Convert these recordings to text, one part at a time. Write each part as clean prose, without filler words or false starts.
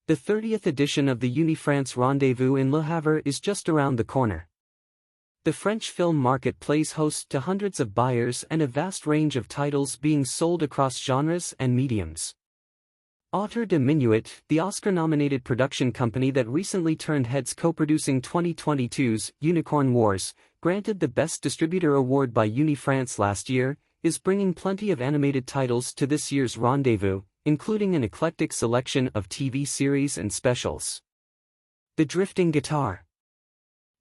The 30th edition of the Unifrance Rendezvous in Le Havre is just around the corner. The French film market plays host to hundreds of buyers and a vast range of titles being sold across genres and mediums. Autour de Minuit, the Oscar-nominated production company that recently turned heads co-producing 2022's Unicorn Wars, granted the Best Distributor award by Unifrance last year, is bringing plenty of animated titles to this year's Rendezvous, including an eclectic selection of TV series and specials. The Drifting Guitar.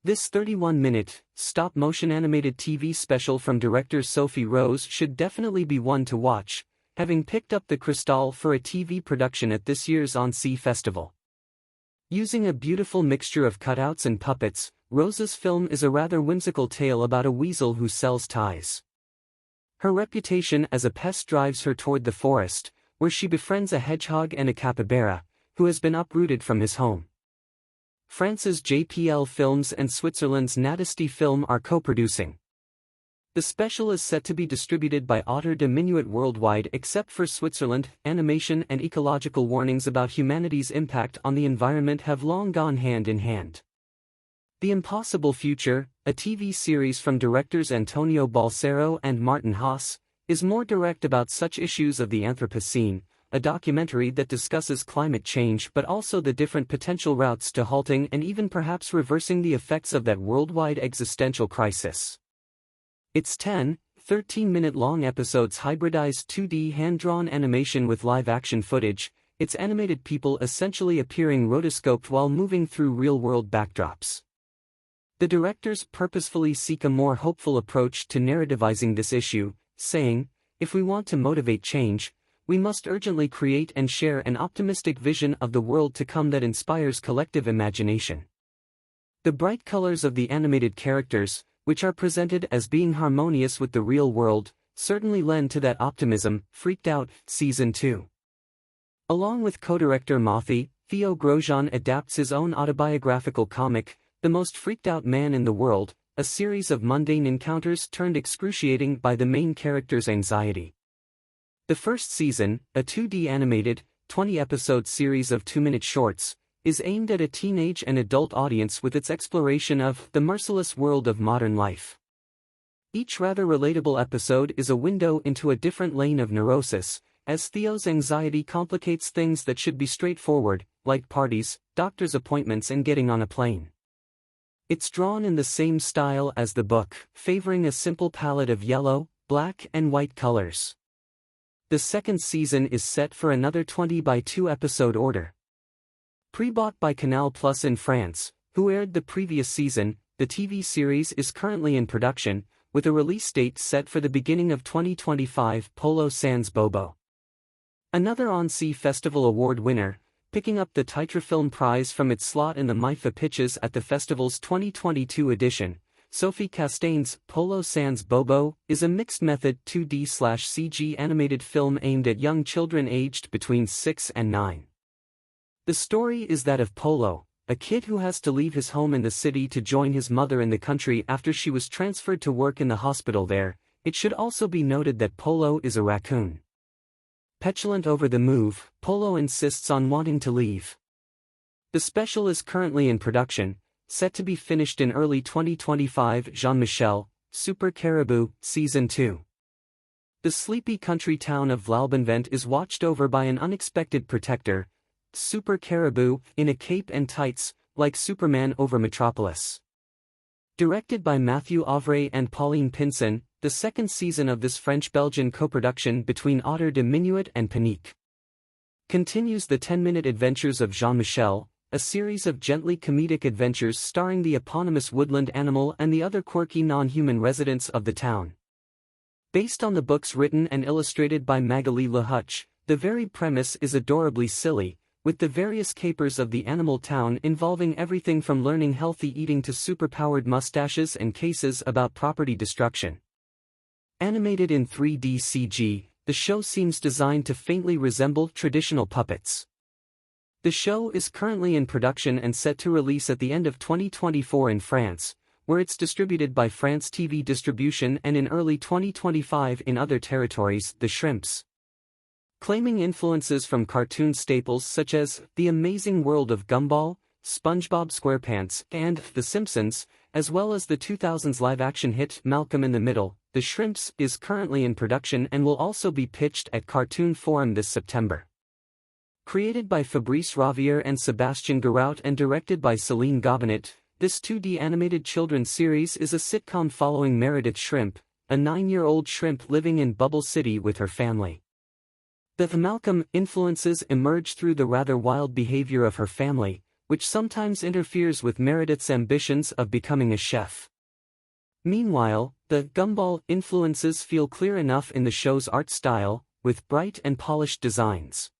This 31-minute, stop-motion animated TV special from director Sophie Rose should definitely be one to watch, having picked up the Cristal for a TV production at this year's Annecy Festival. Using a beautiful mixture of cutouts and puppets, Rose's film is a rather whimsical tale about a weasel who sells ties. Her reputation as a pest drives her toward the forest, where she befriends a hedgehog and a capybara, who has been uprooted from his home. France's JPL Films and Switzerland's Natesty Film are co-producing. The special is set to be distributed by Autour de Minuit worldwide except for Switzerland. Animation and ecological warnings about humanity's impact on the environment have long gone hand in hand. The Impossible Future, a TV series from directors Antonio Balsero and Martin Haas, is more direct about such issues of the Anthropocene, a documentary that discusses climate change but also the different potential routes to halting and even perhaps reversing the effects of that worldwide existential crisis. Its 10, 13-minute-long episodes hybridize 2D hand-drawn animation with live-action footage, its animated people essentially appearing rotoscoped while moving through real-world backdrops. The directors purposefully seek a more hopeful approach to narrativizing this issue, saying, "If we want to motivate change, we must urgently create and share an optimistic vision of the world to come that inspires collective imagination." The bright colors of the animated characters, which are presented as being harmonious with the real world, certainly lend to that optimism. Freaked Out, Season 2. Along with co-director Mothi, Theo Grosjean adapts his own autobiographical comic, The Most Freaked Out Man in the World, a series of mundane encounters turned excruciating by the main character's anxiety. The first season, a 2D animated, 20-episode series of 2-minute shorts, is aimed at a teenage and adult audience with its exploration of the merciless world of modern life. Each rather relatable episode is a window into a different lane of neurosis, as Theo's anxiety complicates things that should be straightforward, like parties, doctor's appointments and getting on a plane. It's drawn in the same style as the book, favoring a simple palette of yellow, black and white colors. The second season is set for another 20 by 2 episode order. Pre-bought by Canal Plus in France, who aired the previous season, the TV series is currently in production, with a release date set for the beginning of 2025. Polo Sans Bobo. Another Annecy Festival Award winner, picking up the Titrefilm Prize from its slot in the MIFA pitches at the festival's 2022 edition, Sophie Castaigne's Polo Sans Bobo is a mixed-method 2D/CG animated film aimed at young children aged between 6 and 9. The story is that of Polo, a kid who has to leave his home in the city to join his mother in the country after she was transferred to work in the hospital there. It should also be noted that Polo is a raccoon. Petulant over the move, Polo insists on wanting to leave. The special is currently in production, set to be finished in early 2025. Jean-Michel, Super Caribou, Season 2. The sleepy country town of Vlalbenvent is watched over by an unexpected protector, Super Caribou, in a cape and tights, like Superman over Metropolis. Directed by Matthew Auvray and Pauline Pinson, the second season of this French-Belgian co-production between Autour de Minuit and Panique continues the 10-minute adventures of Jean-Michel, a series of gently comedic adventures starring the eponymous woodland animal and the other quirky non-human residents of the town. Based on the books written and illustrated by Magali LaHutch, the very premise is adorably silly, with the various capers of the animal town involving everything from learning healthy eating to superpowered mustaches and cases about property destruction. Animated in 3D CG, the show seems designed to faintly resemble traditional puppets. The show is currently in production and set to release at the end of 2024 in France, where it's distributed by France TV Distribution, and in early 2025 in other territories. The Shrimps. claiming influences from cartoon staples such as The Amazing World of Gumball, SpongeBob SquarePants, and The Simpsons, as well as the 2000s live-action hit Malcolm in the Middle. The Shrimps is currently in production and will also be pitched at Cartoon Forum this September. Created by Fabrice Ravier and Sebastian Giraut and directed by Celine Gobinet, this 2D animated children's series is a sitcom following Meredith Shrimp, a 9-year-old shrimp living in Bubble City with her family. The Malcolm influences emerge through the rather wild behavior of her family, which sometimes interferes with Meredith's ambitions of becoming a chef. Meanwhile, the Gumball influences feel clear enough in the show's art style, with bright and polished designs.